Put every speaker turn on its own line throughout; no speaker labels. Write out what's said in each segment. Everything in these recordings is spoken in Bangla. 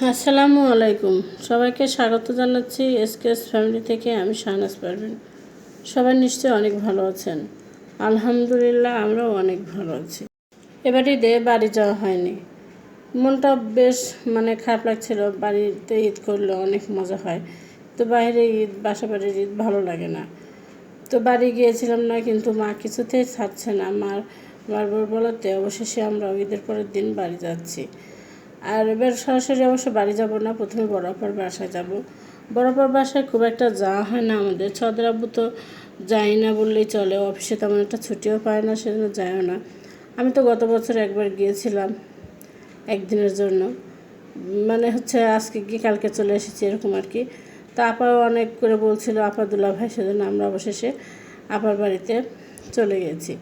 আসসালামু আলাইকুম। সবাইকে স্বাগত জানাচ্ছি এসকেএস ফ্যামিলি থেকে। আমি শাহনাজ পারভীন। সবাই নিশ্চয়ই অনেক ভালো আছেন। আলহামদুলিল্লাহ, আমরাও অনেক ভালো আছি। এবার ঈদে বাড়ি যাওয়া হয়নি, মনটা বেশ খারাপ লাগছিল। বাড়িতে ঈদ করলে অনেক মজা হয়, তো বাইরে ঈদ, বাসা বাড়ির ঈদ ভালো লাগে না। তো বাড়ি গিয়েছিলাম না, কিন্তু মা কিছুতেই ছাড়ছে না। বারবার বলাতে অবশেষে আমরা ঈদের পরের দিন বাড়ি যাচ্ছি। আর এবার সরাসরি অবশ্য বাড়ি যাব না, প্রথমে বড় আপার বাসায় যাব। বড় আপার বাসায় খুব একটা যাওয়া হয় না আমাদের। সদর আব্বু তো যাই না বললেই চলে, অফিসে তেমন একটা ছুটিও পায় না, সেজন্য যায়ও না। আমি তো গত বছর একবার গিয়েছিলাম একদিনের জন্য, আজকে গিয়ে কালকে চলে এসেছি এরকম আর কি। তা আপাও অনেক করে বলছিল, আপা দুলা ভাই, সেজন্য আমরা অবশেষে আপার বাড়িতে চলে গেছি।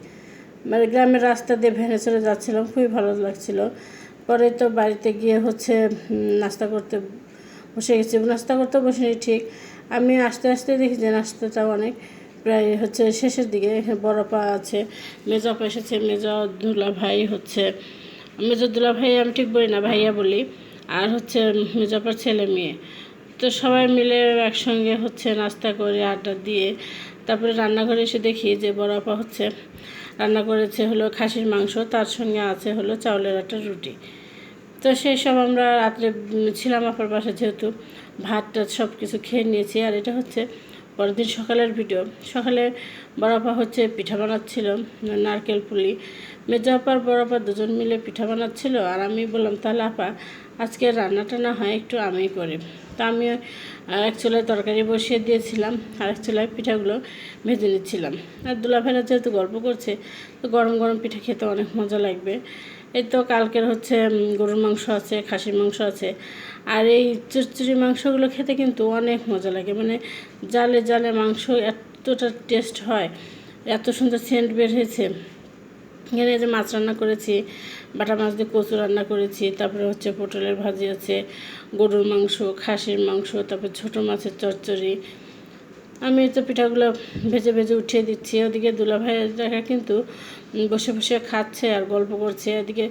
গ্রামের রাস্তা দিয়ে ভ্যানে চলে যাচ্ছিলাম, খুবই ভালো লাগছিল। পরে তো বাড়িতে গিয়ে নাস্তা করতে বসে গেছি। নাস্তা করতে বসিনি ঠিক, আমি আস্তে আস্তে দেখি যে নাস্তাটা অনেক প্রায় শেষের দিকে। বড় পা আছে, মেজো আপা এসেছে, মেজো দুলা ভাই আমি ঠিক বলি না, ভাইয়া বলি। আর মেজো আপার ছেলে মেয়ে, তো সবাই মিলে একসঙ্গে নাস্তা করে আড্ডা দিয়ে তারপরে রান্নাঘরে এসে দেখি যে বড় আপা রান্না করেছে খাসির মাংস, তার সঙ্গে আছে চাউলের একটা রুটি। তো সেই সব আমরা রাত্রে ছিলাম আপার বাসায়, যেহেতু ভাতটা সব কিছু খেয়ে নিয়েছি। আর এটা পরের দিন সকালের ভিডিও। সকালে বড় আপা পিঠা বানাচ্ছিল, নারকেল পুলি। মেজো আপার বড় আপা দুজন মিলে পিঠা বানাচ্ছিল। আর আমি বললাম, তাহলে আপা আজকে রান্নাটা না হয় একটু আমিই করি। তা আমি এক চুলায় তরকারি বসিয়ে দিয়েছিলাম, আর এক চুলায় পিঠাগুলো ভেজে নিচ্ছিলাম। আর দুলাভাইরা যেহেতু গল্প করছে, তো গরম গরম পিঠা খেতে অনেক মজা লাগবে। এই তো কালকের গরুর মাংস আছে, খাসির মাংস আছে। আর এই চচ্চড়ি মাংসগুলো খেতে কিন্তু অনেক মজা লাগে, জালে জালে মাংস এতটা টেস্ট হয়, এত সুন্দর সেন্ট বের হয়েছে। এখানে যে মাছ রান্না করেছি, বাটা মাছ দিয়ে কচু রান্না করেছি, তারপরে পটলের ভাজি আছে, গরুর মাংস, খাসির মাংস, তারপরে ছোটো মাছের চচ্চড়ি। আমি তো পিঠাগুলো ভেজে ভেজে উঠিয়ে দিচ্ছি। ওদিকে দুলাভাইয়ের দেখা কিন্তু বসে বসে খাচ্ছে আর গল্প করছে। এদিকে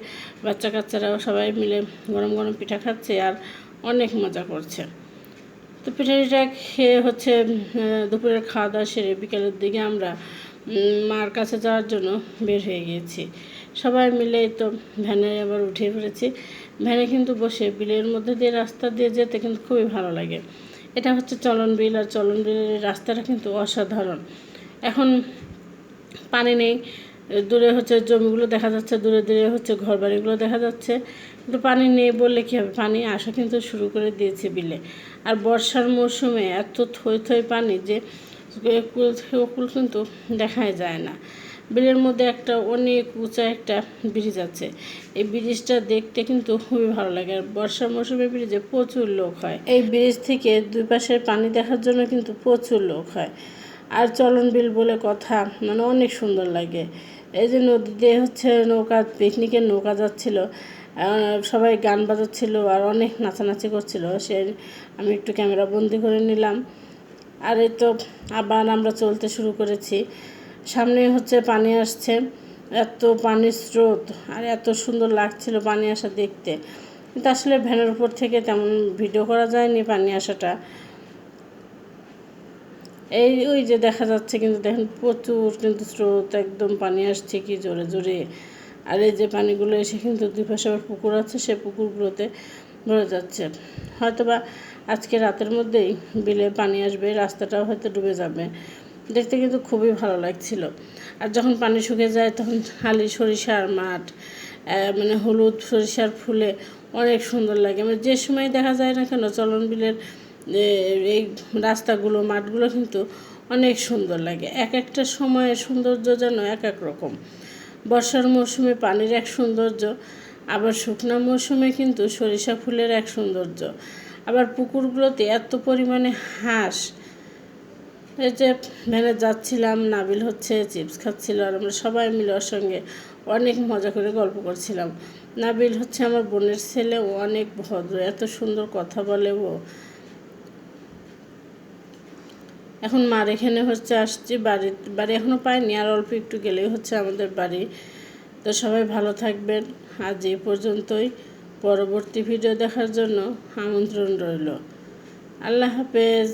বাচ্চা কাচ্চারাও সবাই মিলে গরম গরম পিঠা খাচ্ছে আর অনেক মজা করছে। তো পিঠাটা খেয়ে দুপুরের খাওয়া দাওয়া সেরে বিকেলের দিকে আমরা মার কাছে যাওয়ার জন্য বের হয়ে গিয়েছি। সবাই মিলে তো ভ্যানে আবার উঠে পড়েছি। ভ্যানে কিন্তু বসে বিলের মধ্যে দিয়ে রাস্তা দিয়ে যেতে কিন্তু খুবই ভালো লাগে। এটা চলন বিল, আর চলন বিলের রাস্তাটা কিন্তু অসাধারণ। এখন পানি নেই, দূরে জমিগুলো দেখা যাচ্ছে, দূরে দূরে ঘর বাড়িগুলো দেখা যাচ্ছে, কিন্তু পানি নেই বললে কী হবে, পানি আসা কিন্তু শুরু করে দিয়েছে বিলে। আর বর্ষার মৌসুমে এত থই থই পানি যে কুল কিন্তু দেখাই যায় না। বিলের মধ্যে অনেক উঁচা একটা ব্রিজ আছে। এই ব্রিজটা দেখতে কিন্তু খুবই ভালো লাগে। আর বর্ষার মৌসুমে ব্রিজে প্রচুর লোক হয়। এই ব্রিজ থেকে দুই পাশের পানি দেখার জন্য কিন্তু প্রচুর লোক হয়। আর চলন বিল বলে কথা, অনেক সুন্দর লাগে। এই যে নদীতে নৌকা, পিকনিকের নৌকা যাচ্ছিল, সবাই গান বাজাচ্ছিল আর অনেক নাচানাচি করছিল। আমি একটু ক্যামেরা বন্দি করে নিলাম। আর এই তো আবার আমরা চলতে শুরু করেছি। সামনে পানি আসছে, এত পানির স্রোত, আর এত সুন্দর লাগছিল পানি আসা দেখতে। কিন্তু আসলে ভ্যানের উপর থেকে তেমন ভিডিও করা যায়নি পানি আসাটা। ওই যে দেখা যাচ্ছে, কিন্তু দেখেন প্রচুর কিন্তু স্রোত, একদম পানি আসছে কি জোরে জোরে। আর এই যে পানিগুলো এসে কিন্তু দুই পাশে আবার পুকুর আছে, সে পুকুরগুলোতে ভরে যাচ্ছে। হয়তোবা আজকে রাতের মধ্যেই বিলে পানি আসবে, রাস্তাটাও হয়তো ডুবে যাবে। দেখতে কিন্তু খুবই ভালো লাগছিল। আর যখন পানি শুকিয়ে যায় তখন খালি সরিষার মাঠ, হলুদ সরিষার ফুলে অনেক সুন্দর লাগে। যে সময় দেখা যায় না কেন, চলন বিলের এই রাস্তাগুলো, মাঠগুলো কিন্তু অনেক সুন্দর লাগে। এক একটা সময়ের সৌন্দর্য যেন এক এক রকম। বর্ষার মৌসুমে পানির এক সৌন্দর্য, আবার শুকনো মৌসুমে কিন্তু সরিষা ফুলের এক সৌন্দর্য। আবার পুকুরগুলোতে এত পরিমাণে হাঁস। এই যে ভ্যানে যাচ্ছিলাম, নাবিল চিপস খাচ্ছিল, আর আমরা সবাই মিলে ওর সঙ্গে অনেক মজা করে গল্প করছিলাম। নাবিল আমার বোনের ছেলে, ও অনেক ভদ্র, এত সুন্দর কথা বলে ও। এখন মার এখানে আসছি, বাড়ি এখনও পাইনি, আর অল্প একটু গেলেই আমাদের বাড়ি। তো সবাই ভালো থাকবেন, আজ এই পর্যন্তই। পরবর্তী ভিডিও দেখার জন্য আমন্ত্রণ রইল। আল্লাহ হাফেজ।